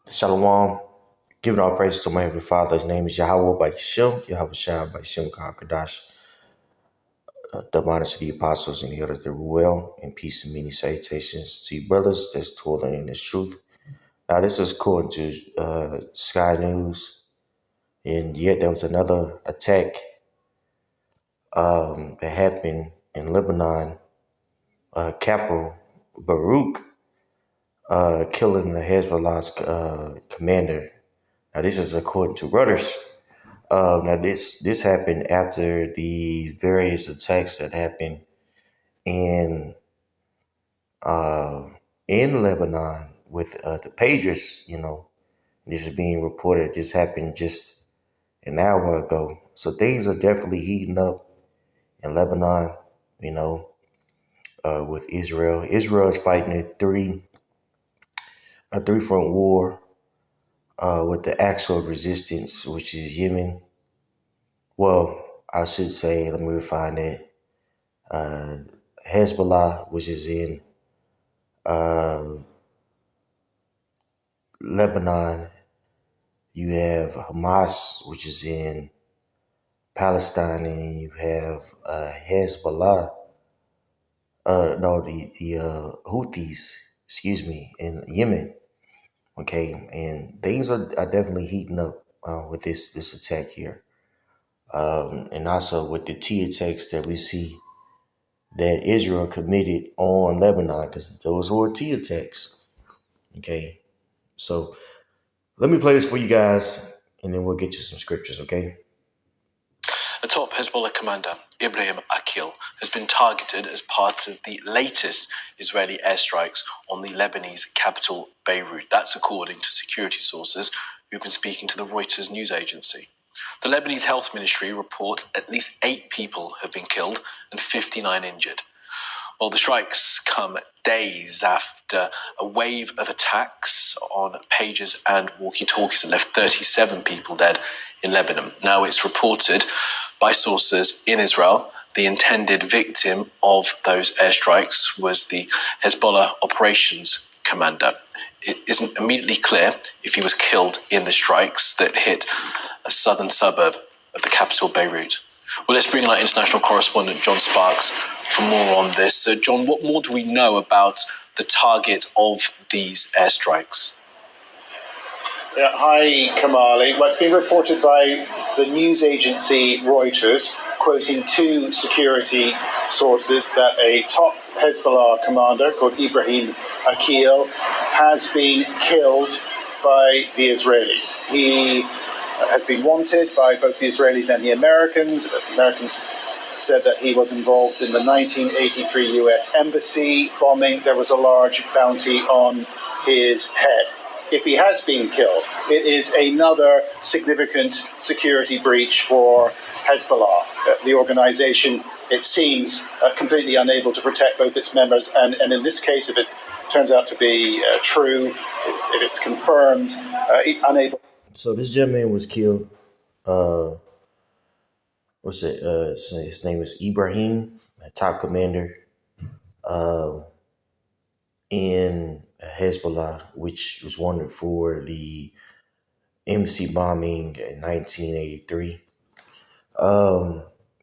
Shalom. Giving all praise to my Heavenly Father. His name is Yahweh by Shem, Yahweh Shai by Shem Kadash. The honors to the apostles and the others that rule well, and peace and many salutations to you brothers that's toiling in this truth. Now, this is according to Sky News, and yet there was another attack that happened in Lebanon, capital Beirut, killing the Hezbollah's commander. Now, this is according to Reuters. Now this happened after the various attacks that happened in uh, in Lebanon with the pagers. This is being reported. This happened just an hour ago. So things are definitely heating up in Lebanon. You know, with Israel. Israel is fighting a three front war with the actual resistance, which is Yemen. Well, I should say, let me refine it. uh, Hezbollah, which is in uh, Lebanon. You have Hamas, which is in Palestine, and you have Hezbollah. No, the Houthis, excuse me, in Yemen. Okay, and things are definitely heating up with this attack here, and also with the T attacks that we see that Israel committed on Lebanon, because those were T attacks. Okay, so let me play this for you guys, and then we'll get you some scriptures, okay? A top Hezbollah commander, Ibrahim Akil, has been targeted as part of the latest Israeli airstrikes on the Lebanese capital, Beirut. That's according to security sources who've been speaking to the Reuters news agency. The Lebanese health ministry reports at least 8 people have been killed and 59 injured. Well, the strikes come days after a wave of attacks on pagers and walkie-talkies that left 37 people dead in Lebanon. Now, it's reported by sources in Israel the intended victim of those airstrikes was the Hezbollah operations commander. It isn't immediately clear if he was killed in the strikes that hit a southern suburb of the capital, Beirut. Well, let's bring in our international correspondent, John Sparks, for more on this. So, John, what more do we know about the target of these airstrikes? Yeah, hi, Kamali. Well, it's been reported by the news agency Reuters, quoting 2 security sources, that a top Hezbollah commander called Ibrahim Akil has been killed by the Israelis. He has been wanted by both the Israelis and the Americans. The Americans said that he was involved in the 1983 U.S. Embassy bombing. There was a large bounty on his head. If he has been killed, it is another significant security breach for Hezbollah. The organization, it seems, completely unable to protect both its members. And in this case, if it turns out to be true, if it's confirmed, unable. So this gentleman was killed. His name is Ibrahim, a top commander uh, in Hezbollah, which was wanted for the embassy bombing in 1983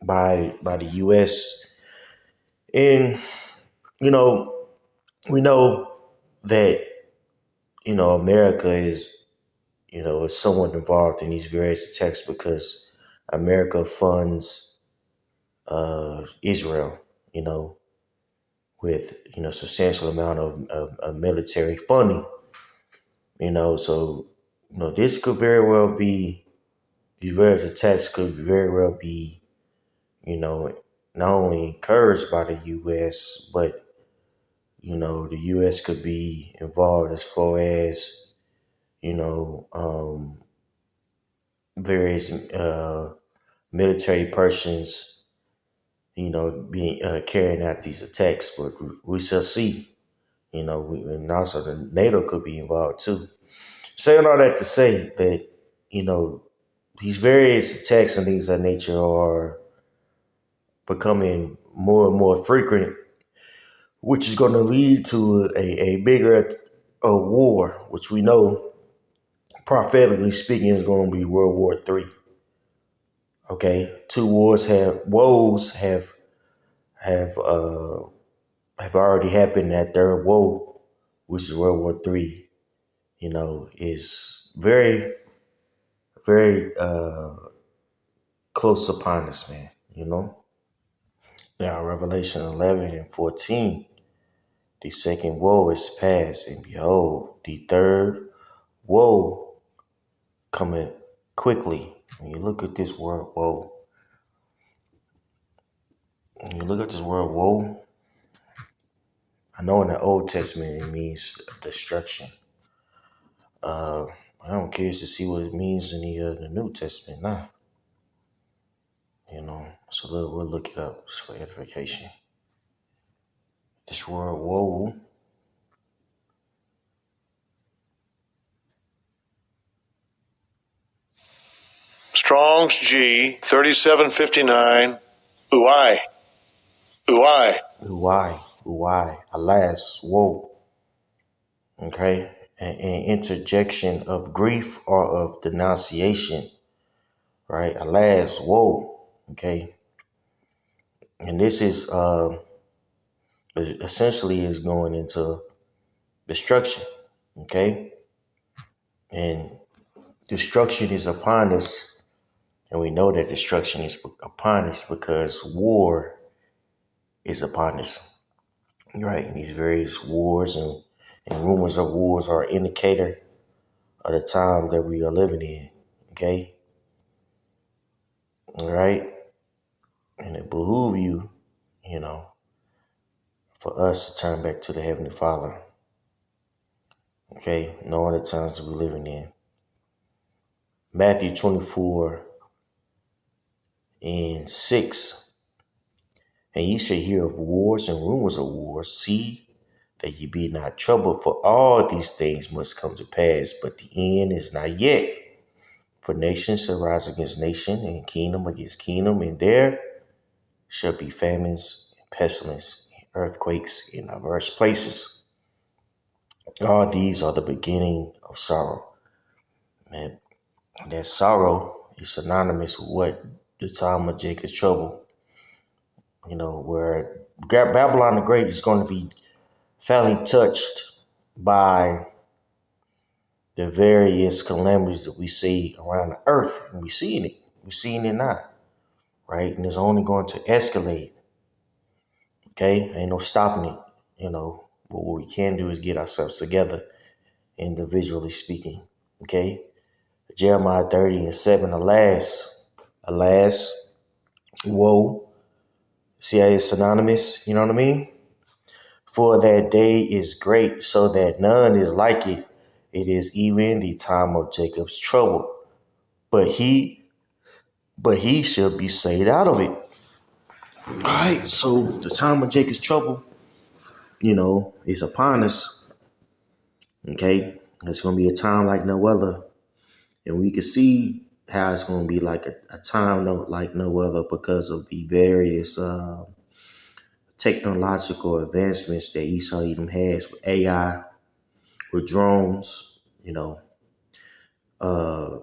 by the U.S. And you know, we know that America is somewhat involved in these various attacks because America funds Israel, with substantial amount of military funding. So this could very well be these various attacks could very well be you know not only encouraged by the U.S. but the U.S. could be involved as far as you know um, various military persons being carrying out these attacks, but we shall see. And also the NATO could be involved too. Saying all that to say that these various attacks and things of that nature are becoming more and more frequent, which is going to lead to a bigger war, which we know prophetically speaking, is going to be World War III. Okay, two wars have woes have already happened. That third woe, which is World War III, is very very close upon us, man. Now Revelation 11 and 14, the second woe is past, and behold, the third woe coming quickly. When you look at this word woe, I know in the Old Testament it means destruction. I'm curious to see what it means in the New Testament now. So we'll look it up just for edification. This word woe, Strong's G 3759. Uai. Uai. uai, alas, woe. Okay, an interjection of grief or of denunciation, right? Alas, woe. Okay, and this is essentially is going into destruction. Okay, and destruction is upon us, and we know that destruction is upon us because war is upon us, right? And these various wars and rumors of wars are an indicator of the time that we are living in. Okay, all right, and it behoove you, you know, for us to turn back to the Heavenly Father. Okay, knowing the times that we're living in. Matthew 24 and 6. And ye shall hear of wars and rumors of wars. See that ye be not troubled, for all these things must come to pass, but the end is not yet. For nation shall rise against nation, and kingdom against kingdom, and there shall be famines and pestilence, and earthquakes in diverse places. All these are the beginning of sorrow. Man, that sorrow is synonymous with what the time of Jacob's trouble, where Babylon the Great is going to be finally touched by the various calamities that we see around the earth. And we're seeing it. We're seeing it now, right? And it's only going to escalate. Okay? Ain't no stopping it. But what we can do is get ourselves together, individually speaking. Okay? Jeremiah 30 and 7, alas, woe. See how it's synonymous? You know what I mean? For that day is great, so that none is like it. It is even the time of Jacob's trouble. But he shall be saved out of it. All right, so the time of Jacob's trouble, is upon us. Okay, it's going to be a time like no other. And we can see how it's going to be like a time like no other because of the various technological advancements that Esau Edom has with AI, with drones. I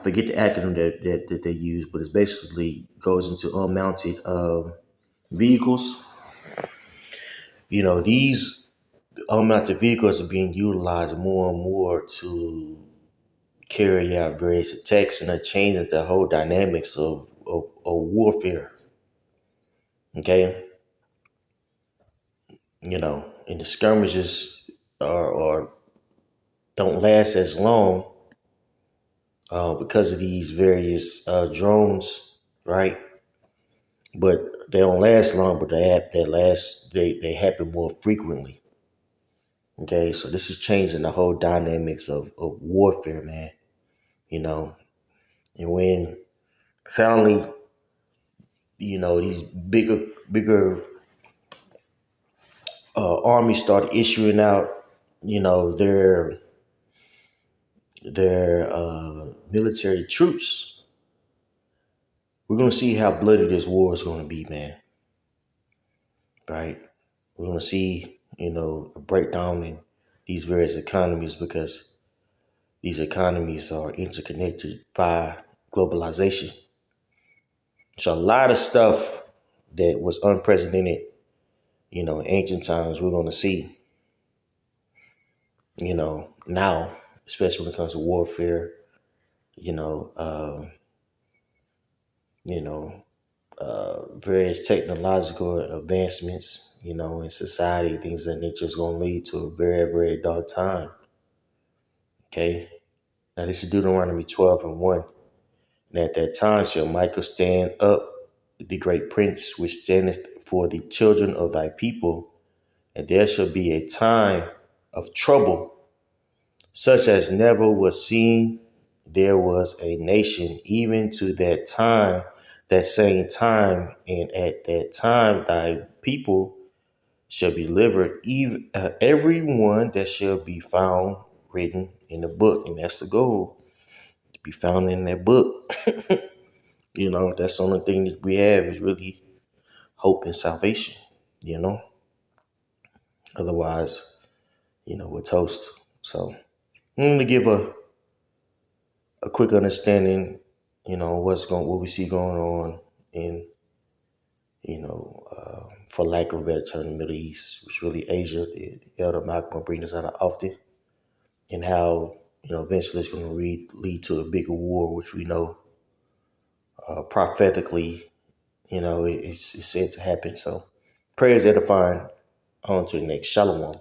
forget the acronym that they use, but it's basically goes into unmounted vehicles. These unmounted vehicles are being utilized more and more to carry out various attacks, and are changing the whole dynamics of warfare. Okay, and the skirmishes are don't last as long because of these various drones, right? But they don't last long, but they happen more frequently. Okay, so this is changing the whole dynamics of warfare, man. And when finally, these bigger armies start issuing out, their military troops, we're gonna see how bloody this war is gonna be, man. Right? We're gonna see, a breakdown in these various economies because these economies are interconnected via globalization. So a lot of stuff that was unprecedented, in ancient times, we're going to see, now, especially when it comes to warfare, you know, uh, you know, various technological advancements, in society, things that nature is going to lead to a very, very dark time. Okay. Now, this is Deuteronomy 12 and 1. And at that time shall Michael stand up, the great prince, which standeth for the children of thy people, and there shall be a time of trouble, such as never was seen. There was a nation, even to that time, that same time, and at that time thy people shall be delivered, even every one that shall be found written in the book. And that's the goal, to be found in that book. That's the only thing that we have is really hope and salvation, you know. Otherwise, we're toast. So I'm going to give a quick understanding, what we see going on in, for lack of a better term, the Middle East, which really Asia. The Elder Malcolm will bring this out often, and how, eventually it's going to lead to a bigger war, which we know prophetically, it's said to happen. So prayers edifying. On to the next. Shalom.